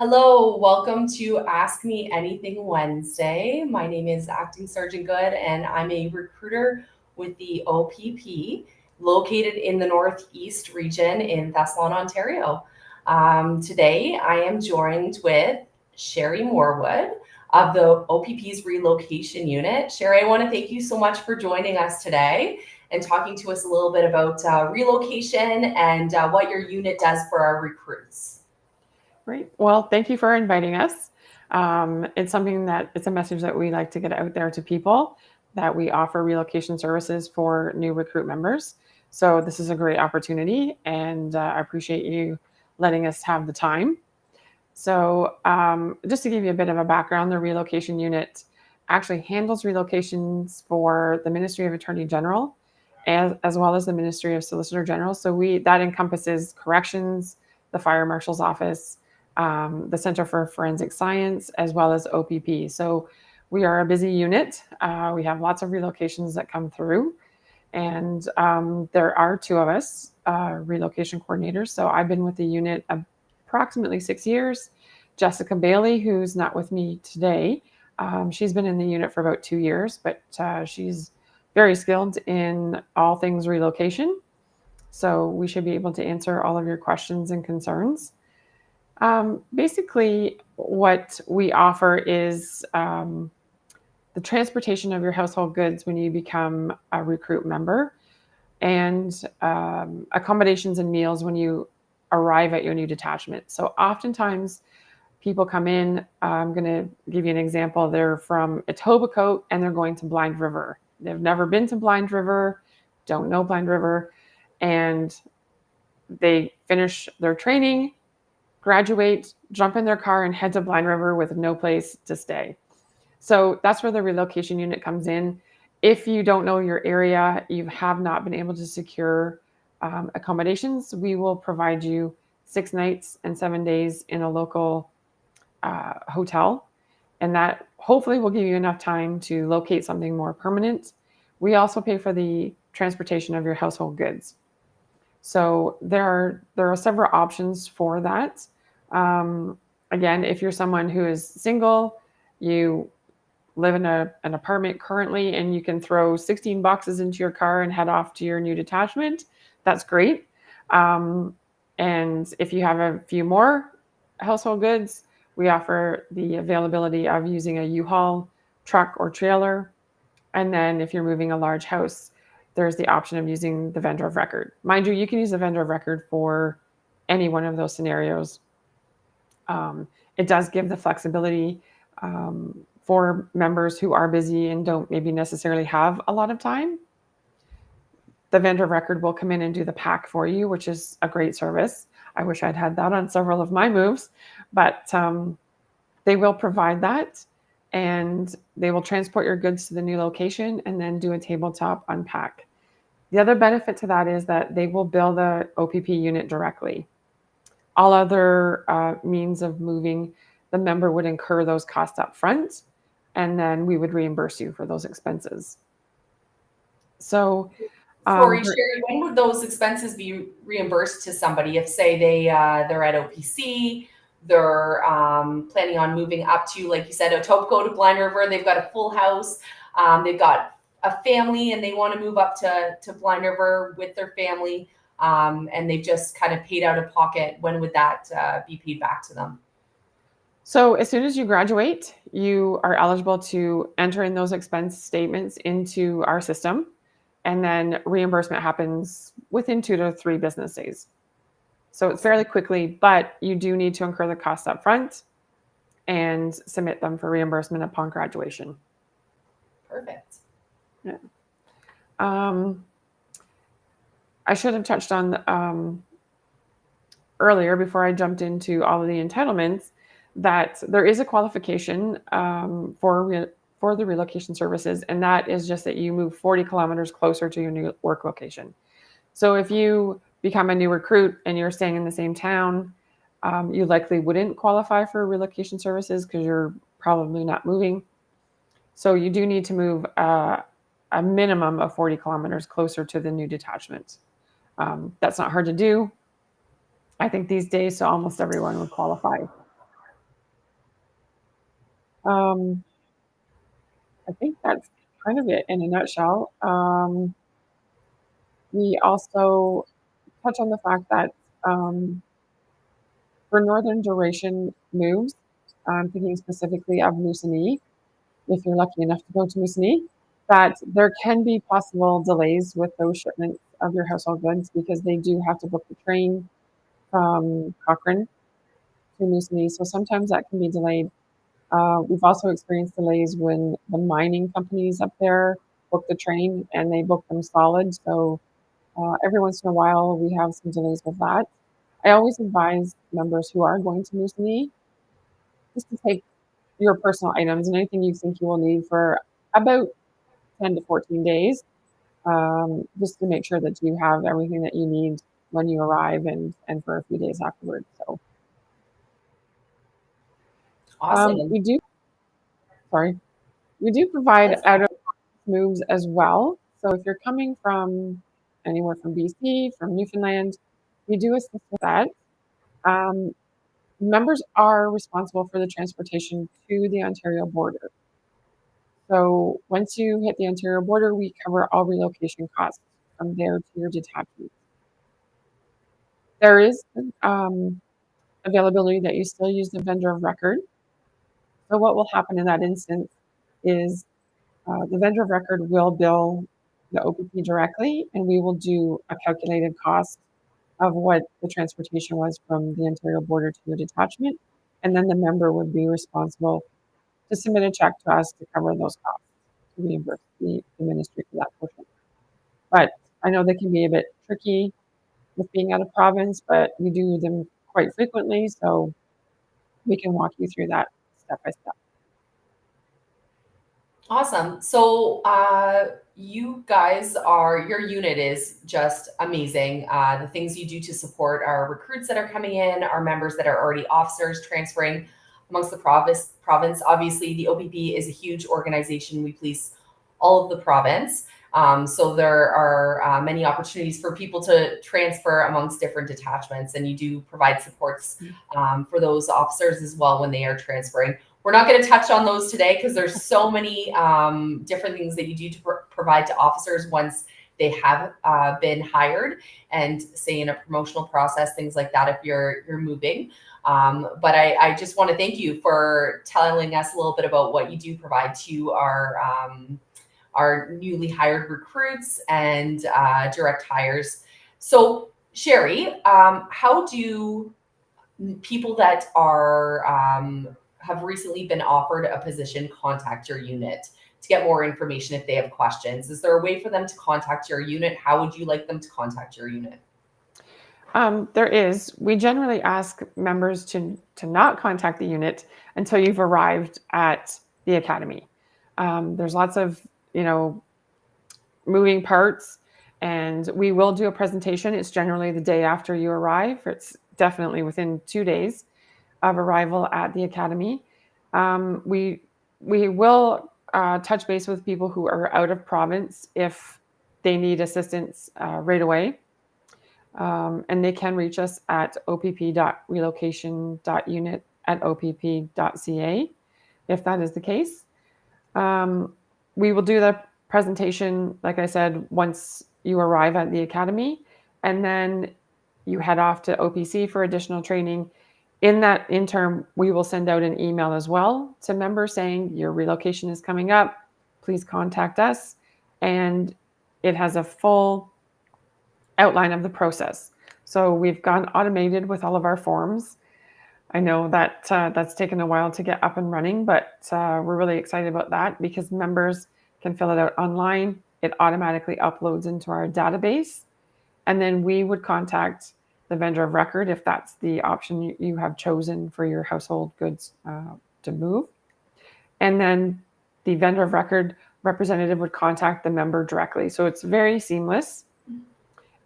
Hello, welcome to Ask Me Anything Wednesday. My name is Acting Sergeant Good, and I'm a recruiter with the OPP located in the Northeast region in Thessalon, Ontario. Today, I am joined with Sherry Morwood of the OPP's Relocation Unit. Sherry, I want to thank you so much for joining us today and talking to us a little bit about relocation and what your unit does for our recruits. Great. Well, thank you for inviting us. It's a message that we like to get out there to people, that we offer relocation services for new recruit members. So this is a great opportunity, and I appreciate you letting us have the time. So just to give you a bit of a background, the relocation unit actually handles relocations for the Ministry of Attorney General, as well as the Ministry of Solicitor General. So that encompasses corrections, the Fire Marshal's Office, the Center for Forensic Science, as well as OPP. So we are a busy unit. We have lots of relocations that come through, and there are two of us, relocation coordinators. So I've been with the unit approximately 6 years. Jessica Bailey, who's not with me today, she's been in the unit for about 2 years, but she's very skilled in all things relocation. So we should be able to answer all of your questions and concerns. Basically, what we offer is the transportation of your household goods when you become a recruit member, and accommodations and meals when you arrive at your new detachment. So oftentimes people come in, I'm going to give you an example. They're from Etobicoke and they're going to Blind River. They've never been to Blind River, don't know Blind River, and they finish their training, graduate, jump in their car, and head to Blind River with no place to stay. So that's where the relocation unit comes in. If you don't know your area, you have not been able to secure accommodations, we will provide you 6 nights and 7 days in a local hotel. And that hopefully will give you enough time to locate something more permanent. We also pay for the transportation of your household goods. So there are several options for that. Again, if you're someone who is single, you live in an apartment currently, and you can throw 16 boxes into your car and head off to your new detachment, that's great. And if you have a few more household goods, we offer the availability of using a U-Haul truck or trailer. And then if you're moving a large house, there's the option of using the vendor of record. Mind you, you can use the vendor of record for any one of those scenarios. It does give the flexibility for members who are busy and don't maybe necessarily have a lot of time. The vendor of record will come in and do the pack for you, which is a great service. I wish I'd had that on several of my moves, but they will provide that, and they will transport your goods to the new location and then do a tabletop unpack. The other benefit to that is that they will bill the OPP unit directly. All other means of moving, the member would incur those costs up front, and then we would reimburse you for those expenses. So, Sorry, Sherry, when would those expenses be reimbursed to somebody if, say, they're at OPC, they're planning on moving up to, like you said, Etobicoke to Blind River, they've got a full house, they've got a family, and they want to move up to Blind River with their family, and they've just kind of paid out of pocket, when would that be paid back to them? So as soon as you graduate, you are eligible to enter in those expense statements into our system, and then reimbursement happens within 2 to 3 business days. So it's fairly quickly, but you do need to incur the costs up front and submit them for reimbursement upon graduation. Perfect. Yeah. I should have touched on earlier, before I jumped into all of the entitlements, that there is a qualification for the relocation services, and that is just that you move 40 kilometers closer to your new work location. So if you become a new recruit and you're staying in the same town, you likely wouldn't qualify for relocation services because you're probably not moving. So you do need to move a minimum of 40 kilometers closer to the new detachment. That's not hard to do. I think these days, so almost everyone would qualify. I think that's kind of it in a nutshell. We also touch on the fact that for northern duration moves, I'm thinking specifically of Moosonee, if you're lucky enough to go to Moosonee, that there can be possible delays with those shipments of your household goods because they do have to book the train from Cochrane to Moosonee. So sometimes that can be delayed. We've also experienced delays when the mining companies up there book the train and they book them solid. So every once in a while, we have some delays with that. I always advise members who are going to Moosonee just to take your personal items and anything you think you will need for about 10 to 14 days, just to make sure that you have everything that you need when you arrive and for a few days afterwards. So Awesome. we do, sorry, we do provide That's out of moves as well. So if you're coming from anywhere from BC, from Newfoundland, we do assist with that. Um, Members are responsible for the transportation to the Ontario border. So once you hit the Ontario border, we cover all relocation costs from there to your detachment. There is availability that you still use the vendor of record. So what will happen in that instance is the vendor of record will bill the OPP directly, and we will do a calculated cost of what the transportation was from the Ontario border to your detachment. And then the member would be responsible to submit a check to us to cover those costs, to reimburse the ministry for that portion. But I know they can be a bit tricky with being out of province, but we do them quite frequently, so we can walk you through that step by step. awesome. So, you guys your unit is just amazing. The things you do to support our recruits that are coming in, our members that are already officers transferring amongst the province. Obviously, the OPP is a huge organization. We police all of the province. So there are many opportunities for people to transfer amongst different detachments, and you do provide supports for those officers as well when they are transferring. We're not going to touch on those today because there's so many different things that you do to provide to officers once they have been hired, and say in a promotional process, things like that if you're moving. But I just want to thank you for telling us a little bit about what you do provide to our newly hired recruits and direct hires. So Sherry, how do people that are have recently been offered a position contact your unit to get more information if they have questions? Is there a way for them to contact your unit? How would you like them to contact your unit? There is. We generally ask members to not contact the unit until you've arrived at the academy. There's lots of moving parts, and we will do a presentation. It's generally the day after you arrive. It's definitely within 2 days of arrival at the academy. We will touch base with people who are out of province if they need assistance right away. And they can reach us at opp.relocation.unit@opp.ca if that is the case. We will do the presentation, like I said, once you arrive at the academy, and then you head off to OPC for additional training. In that interim, we will send out an email as well to members saying your relocation is coming up. Please contact us. And it has a full outline of the process. So we've gone automated with all of our forms. I know that that's taken a while to get up and running, but we're really excited about that because members can fill it out online. It automatically uploads into our database. And then we would contact the vendor of record if that's the option you have chosen for your household goods to move. And then the vendor of record representative would contact the member directly. So it's very seamless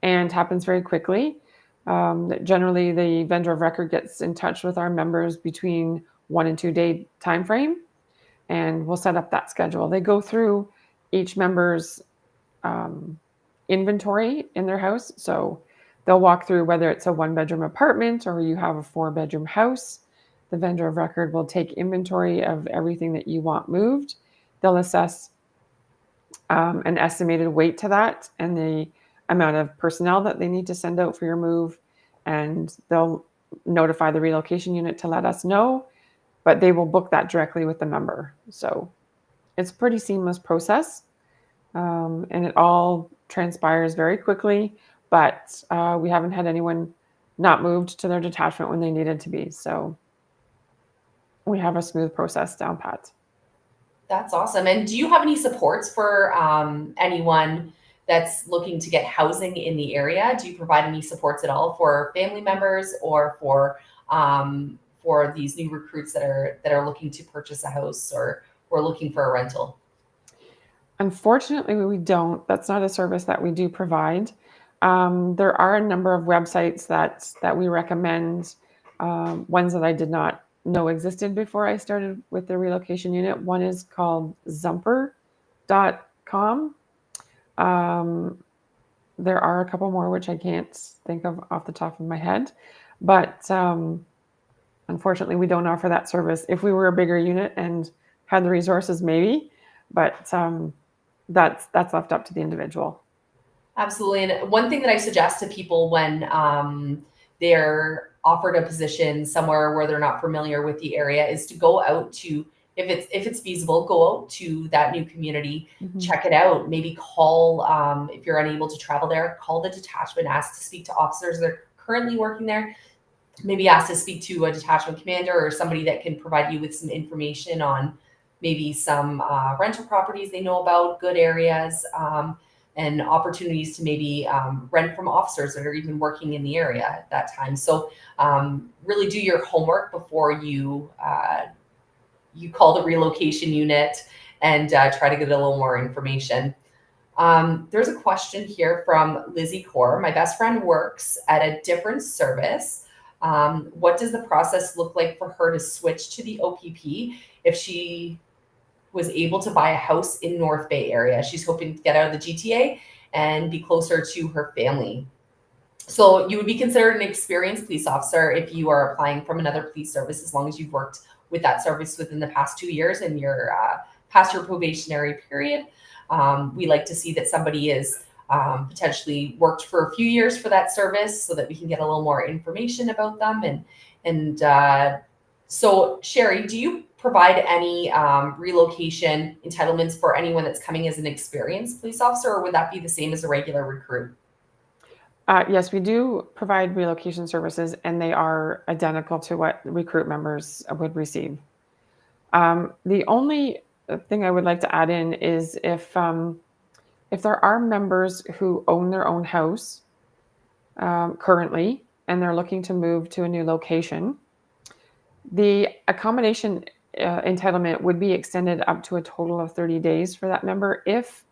and happens very quickly. Generally, the vendor of record gets in touch with our members between 1 and 2 day time frame, and we'll set up that schedule. They go through each member's inventory in their house. So they'll walk through whether it's a 1-bedroom apartment or you have a 4-bedroom house. the vendor of record will take inventory of everything that you want moved. They'll assess an estimated weight to that and the amount of personnel that they need to send out for your move, and they'll notify the relocation unit to let us know, but they will book that directly with the member. So it's a pretty seamless process, and it all transpires very quickly, but we haven't had anyone not moved to their detachment when they needed to be. So we have a smooth process down pat. That's awesome. And do you have any supports for anyone that's looking to get housing in the area? Do you provide any supports at all for family members or for these new recruits that are looking to purchase a house or looking for a rental? Unfortunately, we don't. That's not a service that we do provide. There are a number of websites that we recommend, ones that I did not know existed before I started with the relocation unit. One is called Zumper.com. There are a couple more which I can't think of off the top of my head, but unfortunately, we don't offer that service. If we were a bigger unit and had the resources, maybe, but that's left up to the individual. Absolutely. And one thing that I suggest to people when they're offered a position somewhere where they're not familiar with the area is to go out to, if it's feasible, go out to that new community, check it out. Maybe call, if you're unable to travel there, call the detachment, ask to speak to officers that are currently working there. Maybe ask to speak to a detachment commander or somebody that can provide you with some information on maybe some rental properties they know about, good areas, and opportunities to maybe rent from officers that are even working in the area at that time. So really do your homework before you call the relocation unit and try to get a little more information. There's a question here from Lizzie Core. My best friend works at a different service. What does the process look like for her to switch to the OPP if she was able to buy a house in North Bay area? She's hoping to get out of the GTA and be closer to her family. So you would be considered an experienced police officer if you are applying from another police service, as long as you've worked with that service within the past 2 years and you're past your probationary period. We like to see that somebody is potentially worked for a few years for that service so that we can get a little more information about them. So Sherry, do you provide any relocation entitlements for anyone that's coming as an experienced police officer, or would that be the same as a regular recruit? Yes, we do provide relocation services, and they are identical to what recruit members would receive. The only thing I would like to add in is if there are members who own their own house currently and they're looking to move to a new location, the accommodation entitlement would be extended up to a total of 30 days for that member if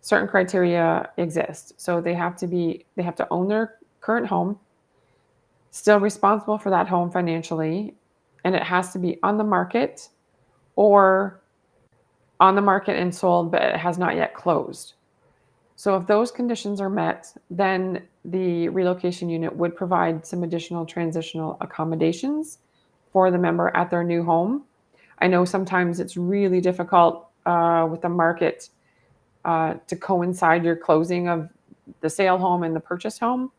certain criteria exist. So they have to own their current home, still responsible for that home financially, and it has to be on the market or on the market and sold, but it has not yet closed. So if those conditions are met, then the relocation unit would provide some additional transitional accommodations for the member at their new home. I know sometimes it's really difficult with the market to coincide your closing of the sale home and the purchase home.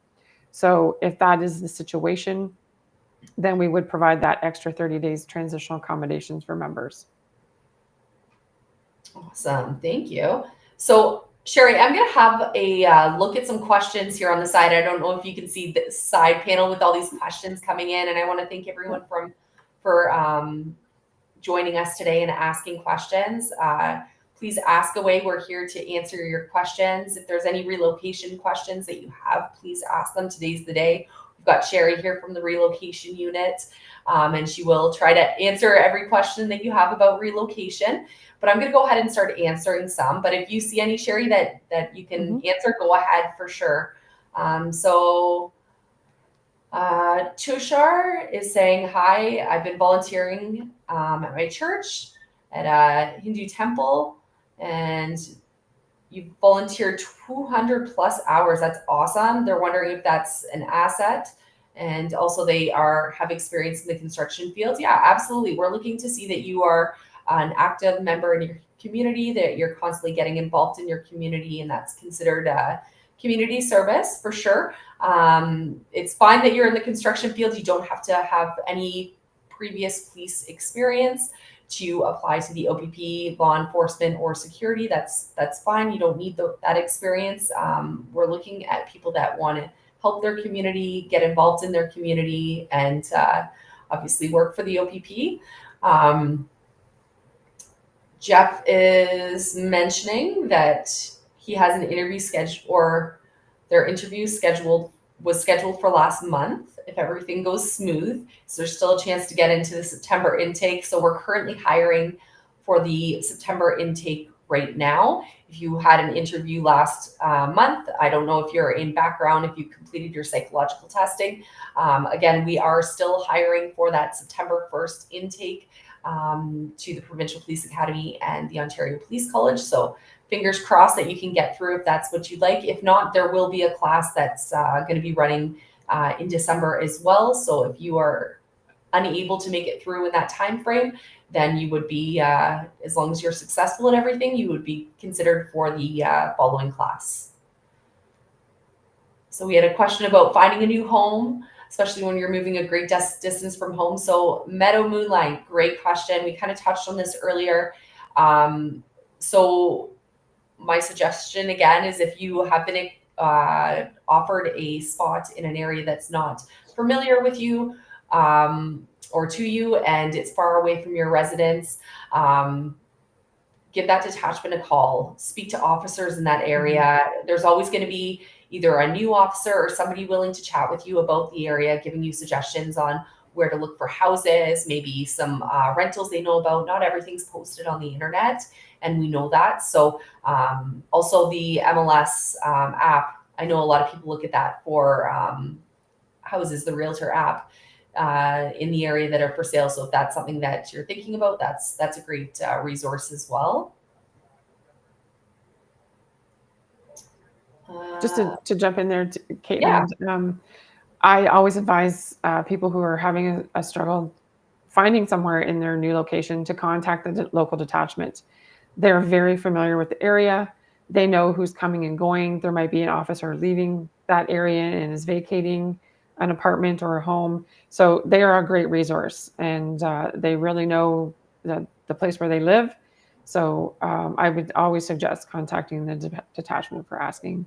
So if that is the situation, then we would provide that extra 30 days transitional accommodations for members. Awesome. Thank you. So Sherry, I'm going to have a look at some questions here on the side. I don't know if you can see the side panel with all these questions coming in, and I want to thank everyone for joining us today and asking questions. Please ask away. We're here to answer your questions. If there's any relocation questions that you have, please ask them. Today's the day. We've got Sherry here from the relocation unit, and she will try to answer every question that you have about relocation. But I'm going to go ahead and start answering some. But if you see any, Sherry, that you can answer, go ahead for sure. Tushar is saying, hi, I've been volunteering at my church at a Hindu temple, and you volunteered 200 plus hours. That's awesome. They're wondering if that's an asset And also they have experience in the construction field. Yeah, absolutely. We're looking to see that you are an active member in your community, that you're constantly getting involved in your community, and that's considered community service for sure. It's fine that you're in the construction field. You don't have to have any previous police experience to apply to the OPP, law enforcement, or security. That's fine. You don't need that experience. We're looking at people that want to help their community, get involved in their community, and obviously work for the OPP. Jeff is mentioning that he has an interview scheduled, or their interview was scheduled for last month. If everything goes smooth, so there's still a chance to get into the September intake. So we're currently hiring for the September intake right now. If you had an interview last month, I don't know if you're in background, if you completed your psychological testing. Again, we are still hiring for that September 1st intake to the Provincial Police Academy and the Ontario Police College. So fingers crossed that you can get through if that's what you'd like. If not, there will be a class that's going to be running in December as well. So if you are unable to make it through in that time frame, then you would be, as long as you're successful in everything, you would be considered for the following class. So we had a question about finding a new home, especially when you're moving a great distance from home. So Meadow Moonlight, great question. We kind of touched on this earlier. So my suggestion again is if you have been offered a spot in an area that's not familiar with you or to you, and it's far away from your residence, give that detachment a call, speak to officers in that area. There's always going to be either a new officer or somebody willing to chat with you about the area, giving you suggestions on where to look for houses, maybe some rentals they know about. Not everything's posted on the internet, and we know that. So also the MLS app, I know a lot of people look at that for houses, the Realtor app in the area that are for sale. So if that's something that you're thinking about, that's a great resource as well. Just to jump in there, Caitlin, yeah. I always advise people who are having a struggle finding somewhere in their new location to contact the local detachment. They're very familiar with the area. They know who's coming and going. There might be an officer leaving that area and is vacating an apartment or a home. So they are a great resource, and they really know the place where they live. So I would always suggest contacting the detachment for asking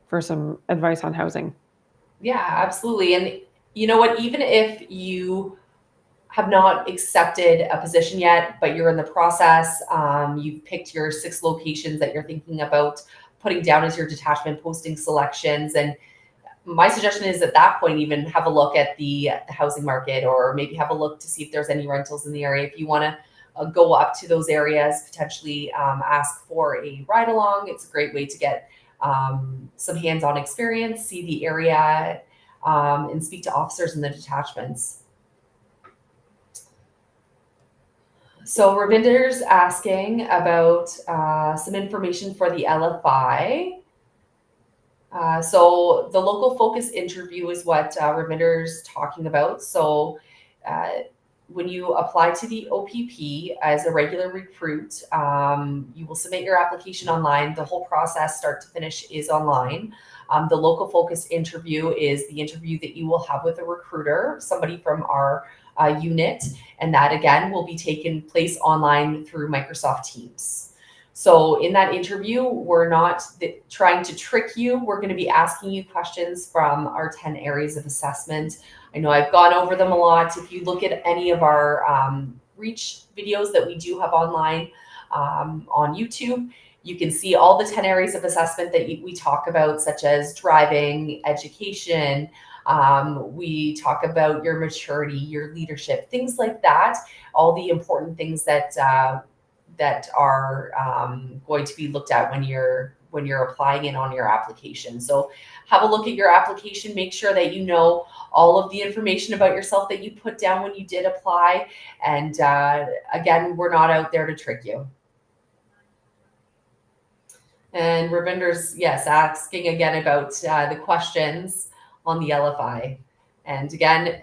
for some advice on housing. Yeah, absolutely. And you know what, even if you have not accepted a position yet, but you're in the process, you've picked your 6 locations that you're thinking about putting down as your detachment posting selections. And my suggestion is at that point, even have a look at the housing market, or maybe have a look to see if there's any rentals in the area. If you want to go up to those areas, potentially ask for a ride along. It's a great way to get some hands-on experience, see the area, and speak to officers in the detachments. So Ravinder's asking about some information for the LFI. So the local focus interview is what Ravinder's talking about. So when you apply to the OPP as a regular recruit, you will submit your application online. The whole process, start to finish, is online. The local focus interview is the interview that you will have with a recruiter, somebody from our unit, and that again will be taking place online through Microsoft Teams. So in that interview, we're not trying to trick you. We're going to be asking you questions from our 10 areas of assessment. I know I've gone over them a lot. If you look at any of our reach videos that we do have online on YouTube, you can see all the 10 areas of assessment that we talk about, such as driving, education. We talk about your maturity, your leadership, things like that. All the important things that are going to be looked at when you're applying it on your application. So have a look at your application, make sure that you know all of the information about yourself that you put down when you did apply. And again, we're not out there to trick you. And Ravinder's, yes, asking again about the questions on the LFI. And again,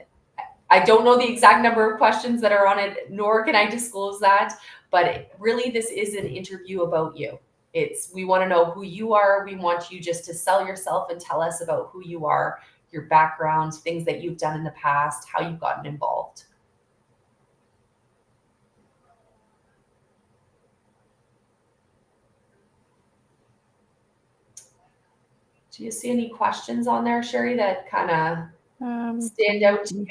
I don't know the exact number of questions that are on it, nor can I disclose that, but really this is an interview about you. We want to know who you are. We want you just to sell yourself and tell us about who you are, your background, things that you've done in the past, how you've gotten involved. Do you see any questions on there, Sherry, that kind of stand out to you?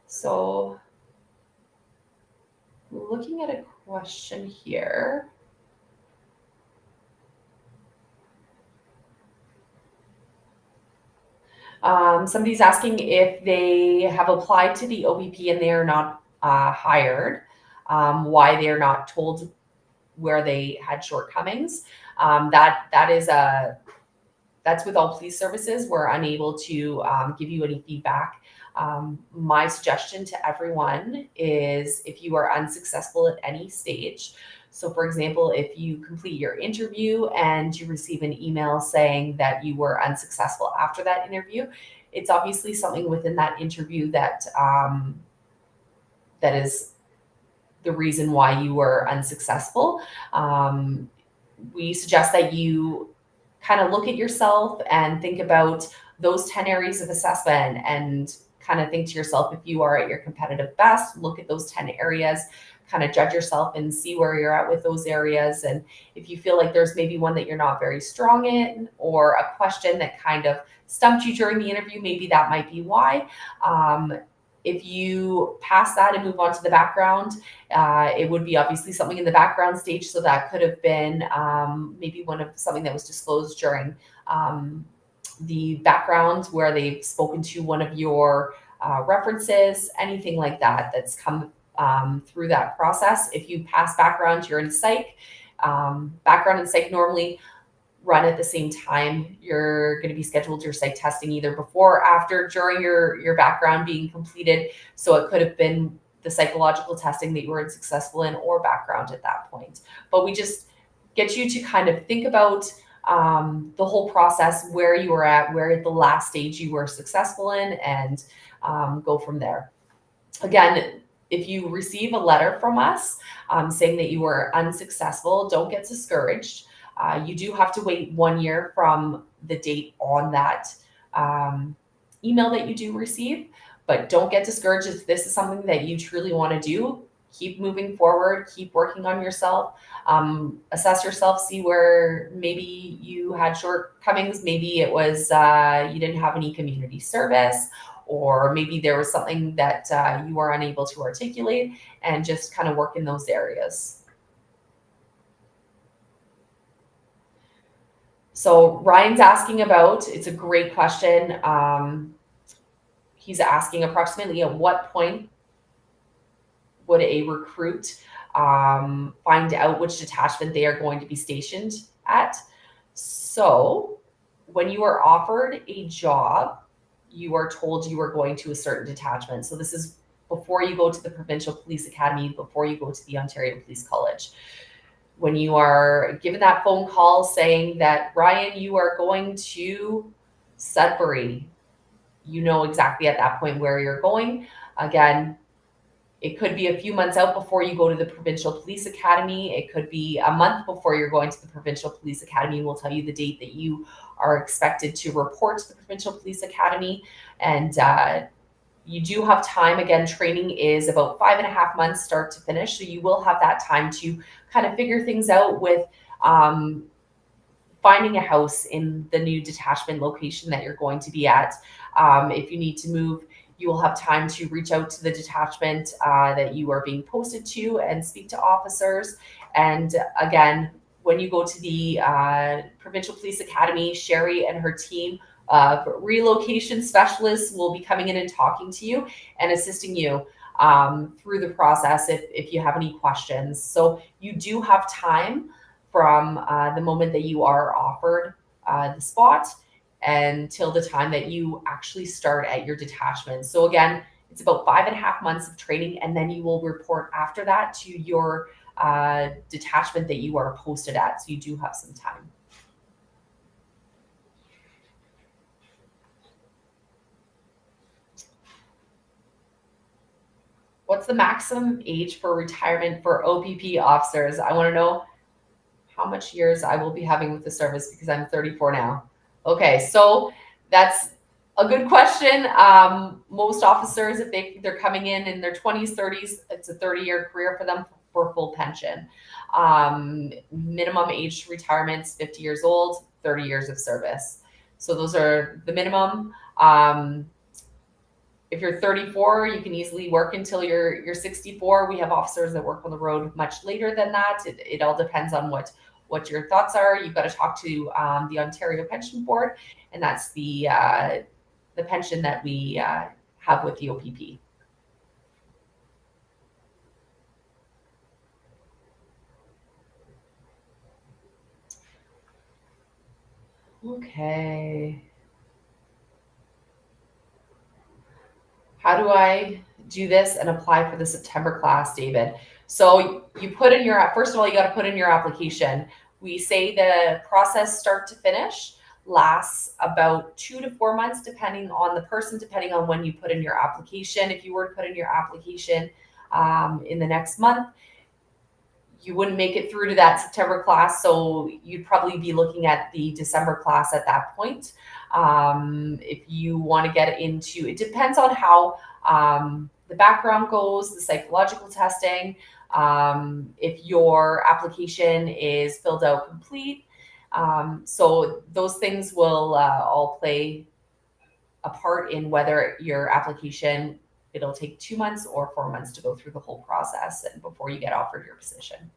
So looking at a question here. Somebody's asking if they have applied to the OPP and they are not hired, why they're not told where they had shortcomings. That's with all police services. We're unable to give you any feedback. My suggestion to everyone is if you are unsuccessful at any stage, so for example, if you complete your interview and you receive an email saying that you were unsuccessful after that interview, it's obviously something within that interview that is the reason why you were unsuccessful. We suggest that you kind of look at yourself and think about those 10 areas of assessment and kind of think to yourself, if you are at your competitive best, look at those 10 areas, kind of judge yourself and see where you're at with those areas. And if you feel like there's maybe one that you're not very strong in, or a question that kind of stumped you during the interview, maybe that might be why. If you pass that and move on to the background, it would be obviously something in the background stage. So that could have been maybe something that was disclosed during the background where they've spoken to one of your references, anything like that that's come through that process. If you pass background, you're in psych. Background and psych normally run at the same time. You're going to be scheduled your psych testing either before or after, during your background being completed. So it could have been the psychological testing that you were successful in, or background at that point. But we just get you to kind of think about the whole process, where you were at, where at the last stage you were successful in, and go from there. Again, if you receive a letter from us saying that you were unsuccessful, don't get discouraged. You do have to wait 1 year from the date on that email that you do receive, but don't get discouraged. If this is something that you truly want to do, keep moving forward, keep working on yourself, assess yourself, see where maybe you had shortcomings. Maybe it was you didn't have any community service, or maybe there was something that you were unable to articulate, and just kind of work in those areas. So Ryan's asking about, it's a great question. He's asking approximately at what point would a recruit find out which detachment they are going to be stationed at. So when you are offered a job, you are told you are going to a certain detachment. So this is before you go to the Provincial Police Academy, before you go to the Ontario Police College. When you are given that phone call saying that, Ryan, you are going to Sudbury, you know exactly at that point where you're going. Again, it could be a few months out before you go to the Provincial Police Academy. It could be a month before you're going to the Provincial Police Academy. We'll tell you the date that you are expected to report to the Provincial Police Academy. And you do have time. Again, training is about 5.5 months start to finish. So you will have that time to kind of figure things out with finding a house in the new detachment location that you're going to be at. If you need to move, you will have time to reach out to the detachment that you are being posted to and speak to officers. And again, when you go to the Provincial Police Academy, Sherry and her team of relocation specialists will be coming in and talking to you and assisting you through the process if you have any questions. So you do have time from the moment that you are offered the spot until the time that you actually start at your detachment. So again, it's about 5.5 months of training, and then you will report after that to your detachment that you are posted at. So you do have some time. What's the maximum age for retirement for OPP officers? I want to know how much years I will be having with the service because I'm 34 now. Okay, so that's a good question. Most officers, if they're coming in their 20s, 30s, it's a 30-year career for them for full pension. Minimum age to retirement is 50 years old, 30 years of service. So those are the minimum. If you're 34, you can easily work until you're 64. We have officers that work on the road much later than that. It all depends on what your thoughts are. You've got to talk to the Ontario Pension Board, and that's the pension that we have with the OPP. Okay. How do I do this and apply for the September class, David? So you put in your, first of all, you got to put in your application. We say the process start to finish lasts about 2 to 4 months, depending on the person, depending on when you put in your application. If you were to put in your application in the next month, you wouldn't make it through to that September class. So you'd probably be looking at the December class at that point. If you want to get into, it depends on how the background goes, the psychological testing, if your application is filled out complete. So those things will all play a part in whether your application, it'll take 2 months or 4 months to go through the whole process and before you get offered your position.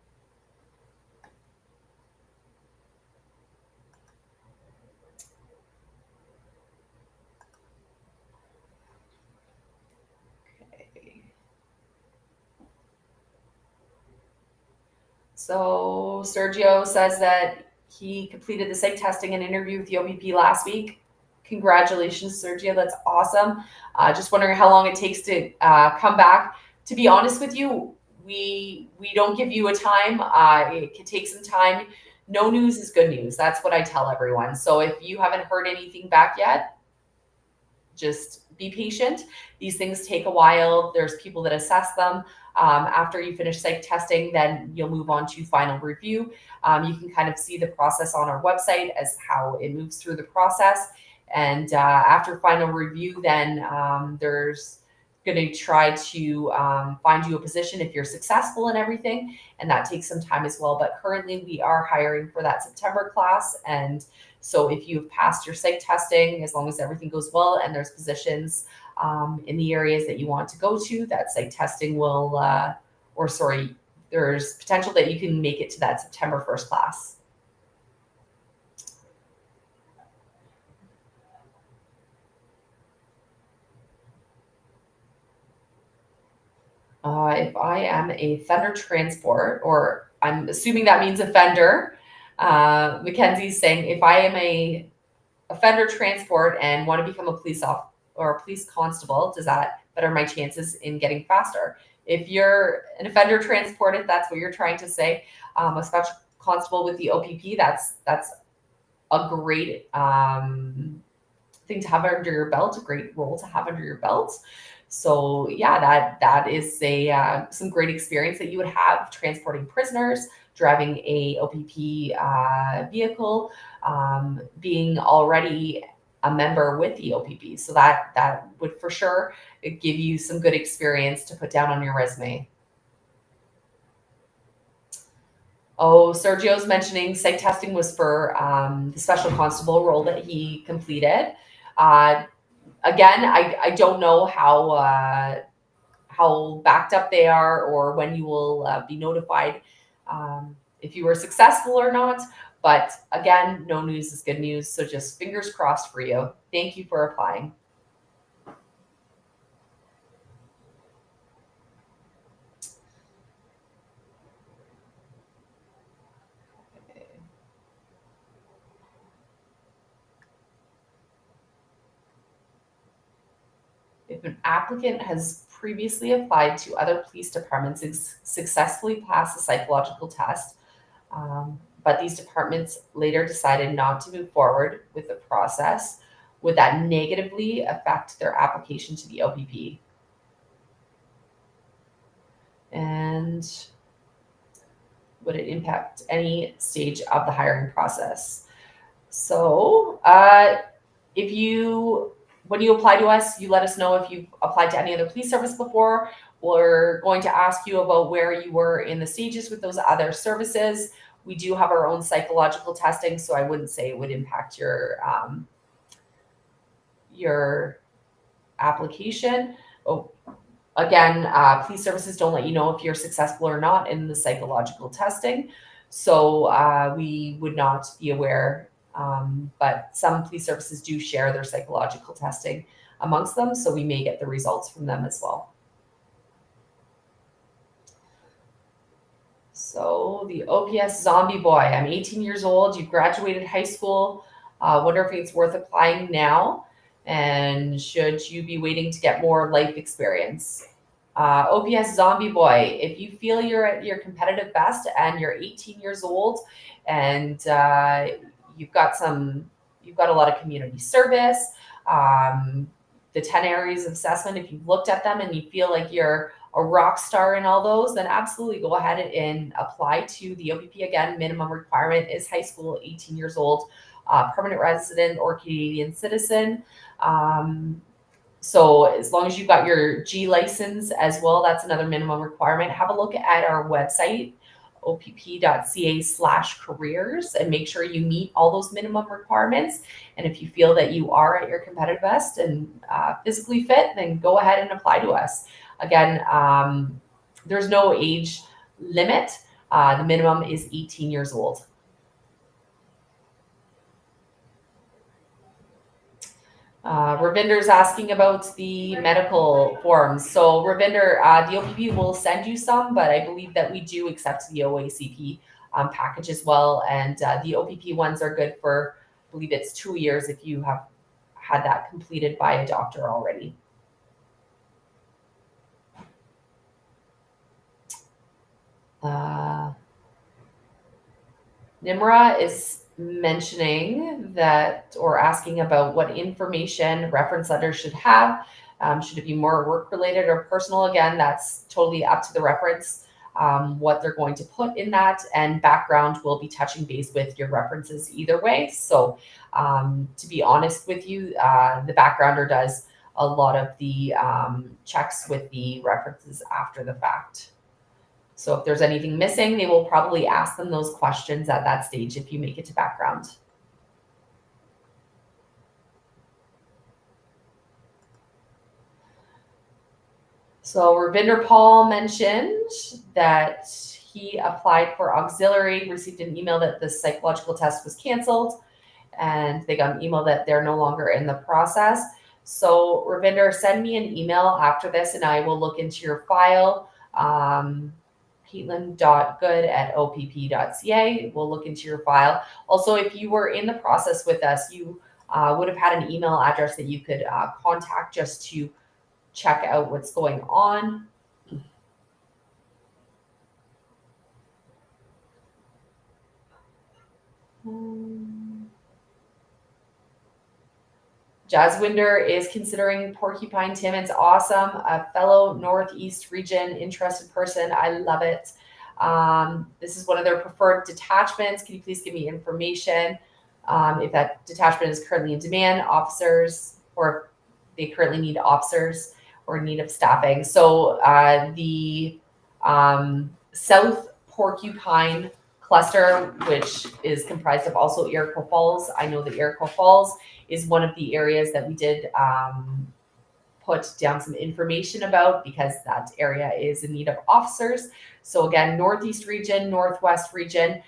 So Sergio says that he completed the psych testing and interview with the OPP last week. Congratulations, Sergio. That's awesome. Just wondering how long it takes to come back. To be honest with you, we don't give you a time. It can take some time. No news is good news. That's what I tell everyone. So if you haven't heard anything back yet, just be patient. These things take a while. There's people that assess them. After you finish psych testing, then you'll move on to final review. You can kind of see the process on our website as how it moves through the process. And after final review, then there's going to try to find you a position if you're successful and everything. And that takes some time as well. But currently we are hiring for that September class. And so if you've passed your psych testing, as long as everything goes well and there's positions in the areas that you want to go to, that psych testing will, there's potential that you can make it to that September 1st class. If I am a Thunder transport, or I'm assuming that means offender, Mackenzie's saying, if I am a offender transport and want to become a police officer or a police constable, does that better my chances in getting faster? If you're an offender transport, if that's what you're trying to say, a special constable with the OPP, that's a great thing to have under your belt, a great role to have under your belt. So yeah, that is some great experience that you would have transporting prisoners, driving a OPP vehicle, being already a member with the OPP. So that would for sure give you some good experience to put down on your resume. Oh, Sergio's mentioning psych testing was for the special constable role that he completed. Again, I don't know how backed up they are or when you will be notified if you were successful or not. But again, no news is good news. So just fingers crossed for you. Thank you for applying. If an applicant has previously applied to other police departments and successfully passed the psychological test, but these departments later decided not to move forward with the process, would that negatively affect their application to the OPP? And would it impact any stage of the hiring process? So when you apply to us, you let us know if you've applied to any other police service before. We're going to ask you about where you were in the stages with those other services. We do have our own psychological testing, so I wouldn't say it would impact your application. Oh, again, police services don't let you know if you're successful or not in the psychological testing, so we would not be aware. But some police services do share their psychological testing amongst them, so we may get the results from them as well. So the OPS zombie boy, I'm 18 years old, you've graduated high school. Wonder if it's worth applying now, and should you be waiting to get more life experience? OPS zombie boy, if you feel you're at your competitive best and you're 18 years old and you've got a lot of community service, the 10 areas of assessment, if you've looked at them and you feel like you're a rock star in all those, then absolutely go ahead and apply to the OPP. Again, minimum requirement is high school, 18 years old, permanent resident or Canadian citizen. So as long as you've got your G license as well, that's another minimum requirement. Have a look at our website, opp.ca/careers, and make sure you meet all those minimum requirements. And if you feel that you are at your competitive best and physically fit, then go ahead and apply to us. Again, there's no age limit. The minimum is 18 years old. Ravinder's asking about the medical forms. So Ravinder, the OPP will send you some, but I believe that we do accept the OACP package as well. And the OPP ones are good for, I believe it's 2 years if you have had that completed by a doctor already. Nimra is mentioning that, or asking about what information reference letters should have. Should it be more work related or personal? Again, that's totally up to the reference, what they're going to put in that, and background will be touching base with your references either way. So to be honest with you, the backgrounder does a lot of the checks with the references after the fact. So if there's anything missing, they will probably ask them those questions at that stage if you make it to background. So Reinder Paul mentioned that he applied for auxiliary, received an email that the psychological test was canceled, and they got an email that they're no longer in the process. So Reinder, send me an email after this and I will look into your file. Caitlin.good@opp.ca. We'll look into your file. Also, if you were in the process with us, you would have had an email address that you could contact just to check out what's going on. Jaswinder is considering Porcupine Tim. It's awesome. A fellow Northeast region interested person. I love it. This is one of their preferred detachments. Can you please give me information if that detachment is currently in demand, officers, or they currently need officers or in need of staffing? So the South Porcupine cluster, which is comprised of also Iroquois Falls. I know that Iroquois Falls is one of the areas that we did put down some information about because that area is in need of officers. So again, Northeast region, Northwest region,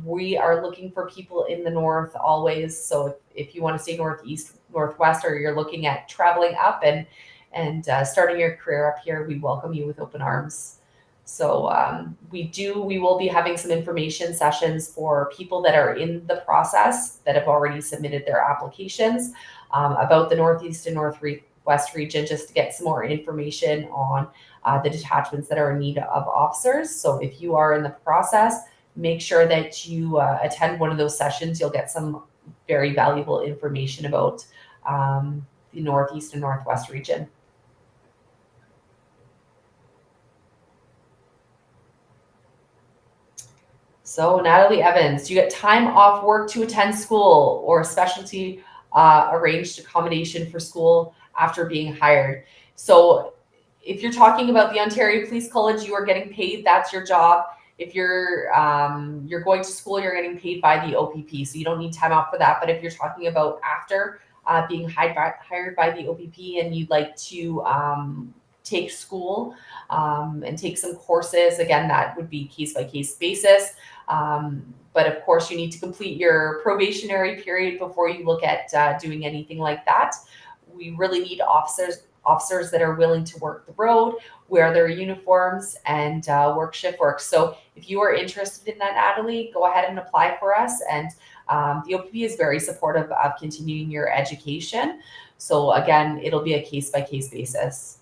we are looking for people in the North always. So if you want to stay Northeast, Northwest, or you're looking at traveling up and starting your career up here, we welcome you with open arms. So we will be having some information sessions for people that are in the process that have already submitted their applications about the Northeast and Northwest region, just to get some more information on the detachments that are in need of officers. So if you are in the process, make sure that you attend one of those sessions. You'll get some very valuable information about the Northeast and Northwest region. So Natalie Evans, do you get time off work to attend school or specialty arranged accommodation for school after being hired? So if you're talking about the Ontario Police College, you are getting paid. That's your job. If you're going to school, you're getting paid by the OPP, so you don't need time off for that. But if you're talking about after being hired by the OPP and you'd like to take school and take some courses, again, that would be case by case basis. But of course, you need to complete your probationary period before you look at doing anything like that. We really need officers that are willing to work the road, wear their uniforms, and work shift work. So if you are interested in that, Natalie, go ahead and apply for us. And the OPP is very supportive of continuing your education. So again, it'll be a case by case basis.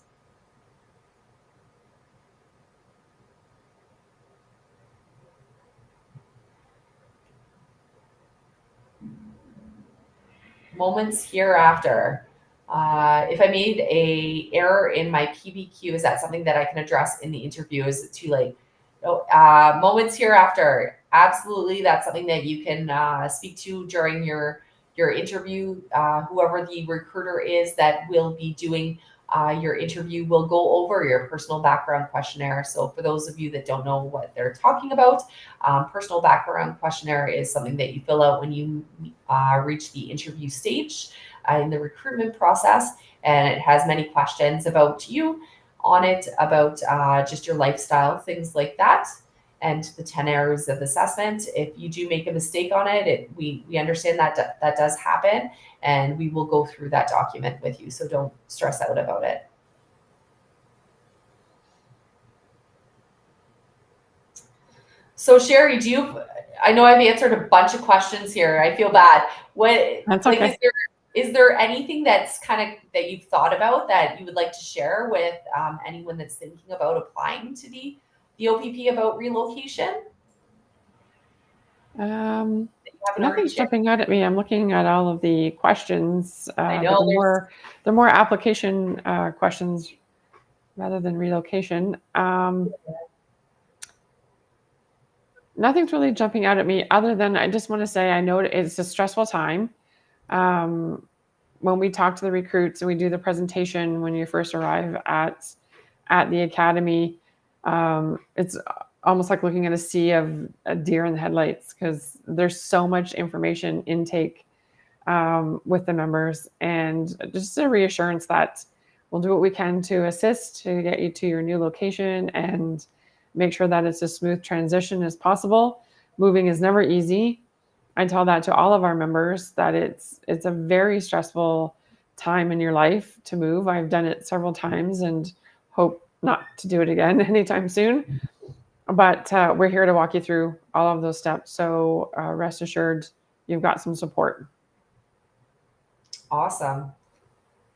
Moments hereafter. If I made a error in my PBQ, is that something that I can address in the interview? Is it too late? No, moments hereafter. Absolutely, that's something that you can speak to during your interview. Whoever the recruiter is that will be doing your interview will go over your personal background questionnaire. So for those of you that don't know what they're talking about, personal background questionnaire is something that you fill out when you reach the interview stage in the recruitment process. And it has many questions about you on it, about just your lifestyle, things like that, and the 10 areas of assessment. If you do make a mistake on it, we understand that that does happen, and we will go through that document with you. So don't stress out about it. So Sherry, I know I've answered a bunch of questions here. I feel bad. That's okay. Is there anything that's kind of that you've thought about that you would like to share with anyone that's thinking about applying to the OPP about relocation? Nothing's jumping out at me. I'm looking at all of the questions. I know They're more application questions rather than relocation. Nothing's really jumping out at me other than I just want to say I know it's a stressful time. When we talk to the recruits and we do the presentation when you first arrive at the academy, it's almost like looking at a sea of a deer in the headlights because there's so much information intake with the members, and just a reassurance that we'll do what we can to assist to get you to your new location and make sure that it's a smooth transition as possible. Moving is never easy. I tell that to all of our members that it's a very stressful time in your life to move. I've done it several times and hope not to do it again anytime soon. But we're here to walk you through all of those steps. So rest assured, you've got some support. Awesome.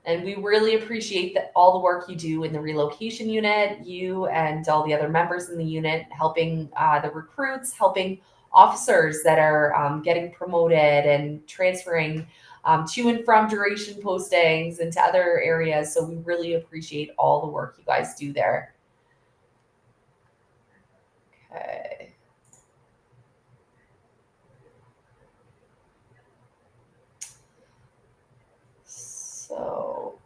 And we really appreciate all the work you do in the relocation unit, you and all the other members in the unit, helping the recruits, helping officers that are getting promoted and transferring to and from duration postings into other areas. So we really appreciate all the work you guys do there. Okay. So,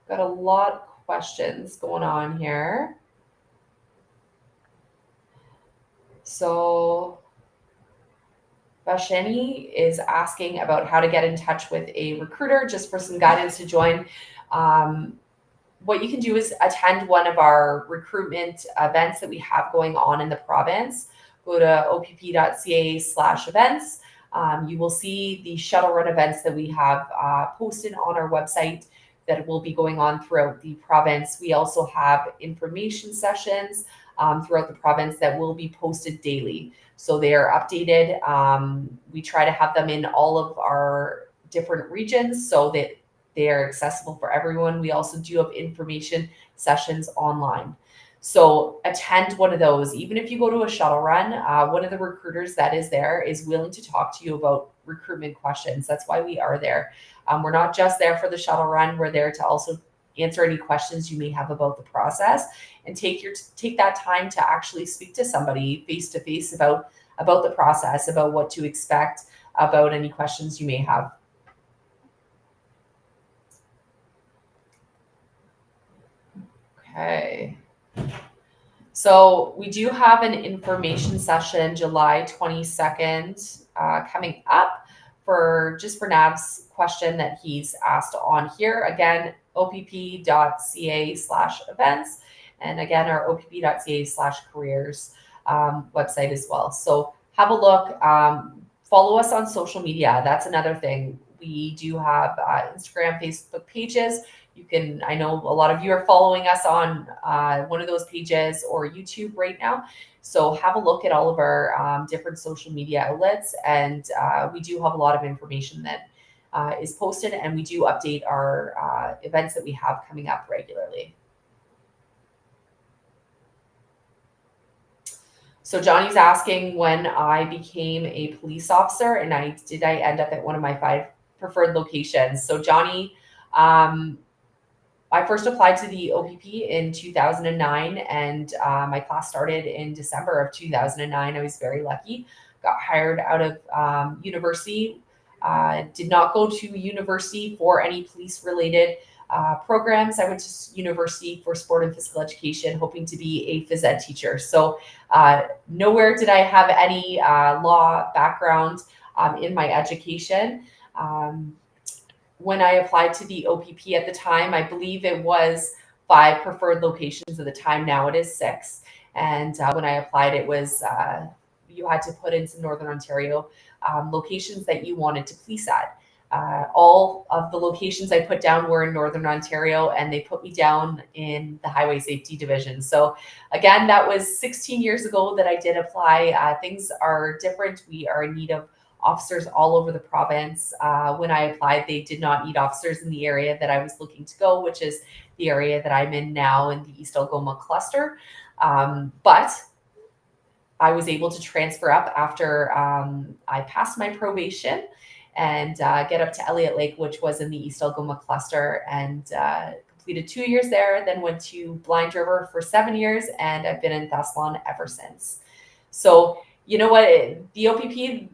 got a lot of questions going on here. So, Bashani is asking about how to get in touch with a recruiter just for some guidance to join. What you can do is attend one of our recruitment events that we have going on in the province. Go to opp.ca/events. You will see the shuttle run events that we have posted on our website that will be going on throughout the province. We also have information sessions throughout the province that will be posted daily. So they are updated. We try to have them in all of our different regions so that they are accessible for everyone. We also do have information sessions online. So attend one of those. Even if you go to a shuttle run, one of the recruiters that is there is willing to talk to you about recruitment questions. That's why we are there. We're not just there for the shuttle run. We're there to also answer any questions you may have about the process, and take that time to actually speak to somebody face to face about the process, about what to expect, about any questions you may have. Okay. So we do have an information session July 22nd coming up for Nav's question that he's asked on here. Again, opp.ca/events, and again, our opp.ca/careers website as well. So have a look. Follow us on social media. That's another thing. We do have Instagram, Facebook pages. You can, I know a lot of you are following us on one of those pages or YouTube right now. So have a look at all of our different social media outlets. And we do have a lot of information that is posted, and we do update our events that we have coming up regularly. So Johnny's asking when I became a police officer, and did I end up at one of my 5 preferred locations. So Johnny, I first applied to the OPP in 2009, and my class started in December of 2009. I was very lucky. Got hired out of university. Did not go to university for any police-related programs. I went to university for sport and physical education, hoping to be a phys ed teacher. So nowhere did I have any law background in my education. When I applied to the OPP at the time, I believe it was 5 preferred locations at the time. Now it is 6. And when I applied, it was you had to put in some Northern Ontario locations that you wanted to police at. All of the locations I put down were in Northern Ontario, and they put me down in the Highway Safety Division. So again, that was 16 years ago that I did apply. Things are different. We are in need of officers all over the province. When I applied, they did not need officers in the area that I was looking to go, which is the area that I'm in now in the East Algoma cluster. But I was able to transfer up after I passed my probation and get up to Elliott Lake, which was in the East Algoma cluster, and completed 2 years there, then went to Blind River for 7 years, and I've been in Thessalon ever since. So you know what, the OPP,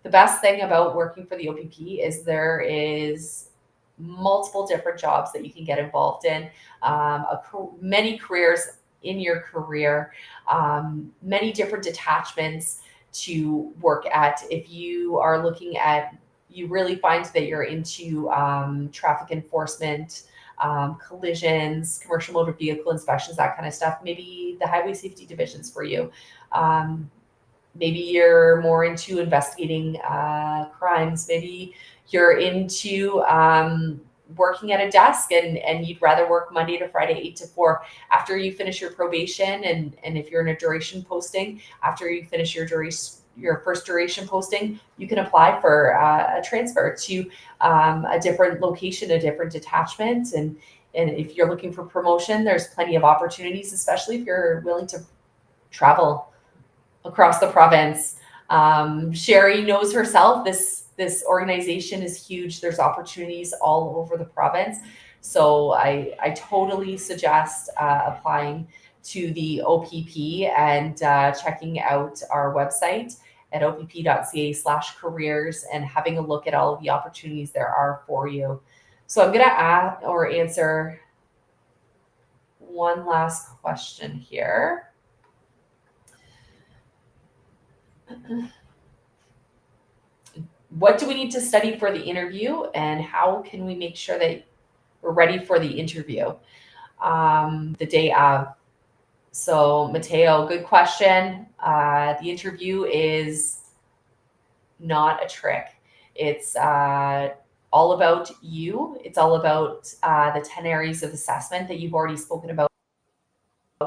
the best thing about working for the OPP is there is multiple different jobs that you can get involved in, many careers in your career, many different detachments to work at. If you are looking at, you really find that you're into traffic enforcement, collisions, commercial motor vehicle inspections, that kind of stuff, maybe the Highway Safety Division's for you. Maybe you're more into investigating crimes. Maybe you're into working at a desk and you'd rather work Monday to Friday, 8 to 4. After you finish your probation, and if you're in a duration posting, after you finish your first duration posting, you can apply for a transfer to a different location, a different detachment. And if you're looking for promotion, there's plenty of opportunities, especially if you're willing to travel across the province. Sherry knows herself, this organization is huge. There's opportunities all over the province. So I totally suggest applying to the OPP and checking out our website at opp.ca/careers and having a look at all of the opportunities there are for you. So I'm going to answer one last question here. What do we need to study for the interview, and how can we make sure that we're ready for the interview the day of? So Mateo, good question. The interview is not a trick. It's all about you. It's all about the 10 areas of assessment that you've already spoken about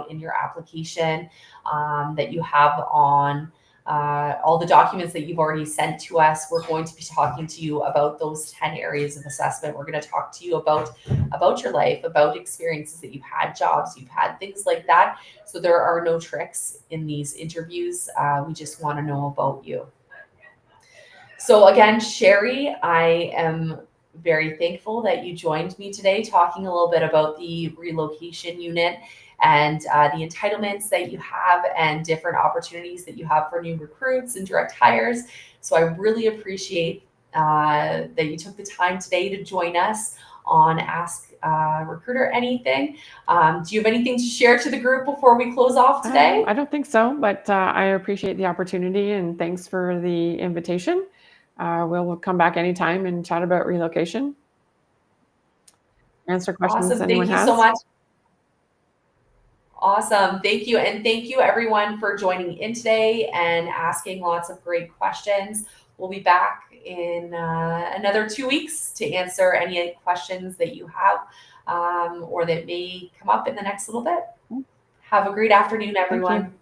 in your application, that you have on all the documents that you've already sent to us. We're going to be talking to you about those 10 areas of assessment. We're going to talk to you about your life, about experiences that you've had, jobs you've had, things like that. So there are no tricks in these interviews. We just want to know about you. So again, Sherry, I am very thankful that you joined me today talking a little bit about the relocation unit and the entitlements that you have and different opportunities that you have for new recruits and direct hires. So I really appreciate that you took the time today to join us on Ask Recruiter Anything. Do you have anything to share to the group before we close off today? I don't think so, but I appreciate the opportunity and thanks for the invitation. We'll come back anytime and chat about relocation. Answer questions Awesome. anyone Thank you so has. much. Awesome. Thank you. And thank you everyone for joining in today and asking lots of great questions. We'll be back in another 2 weeks to answer any questions that you have or that may come up in the next little bit. Have a great afternoon, everyone. Thank you.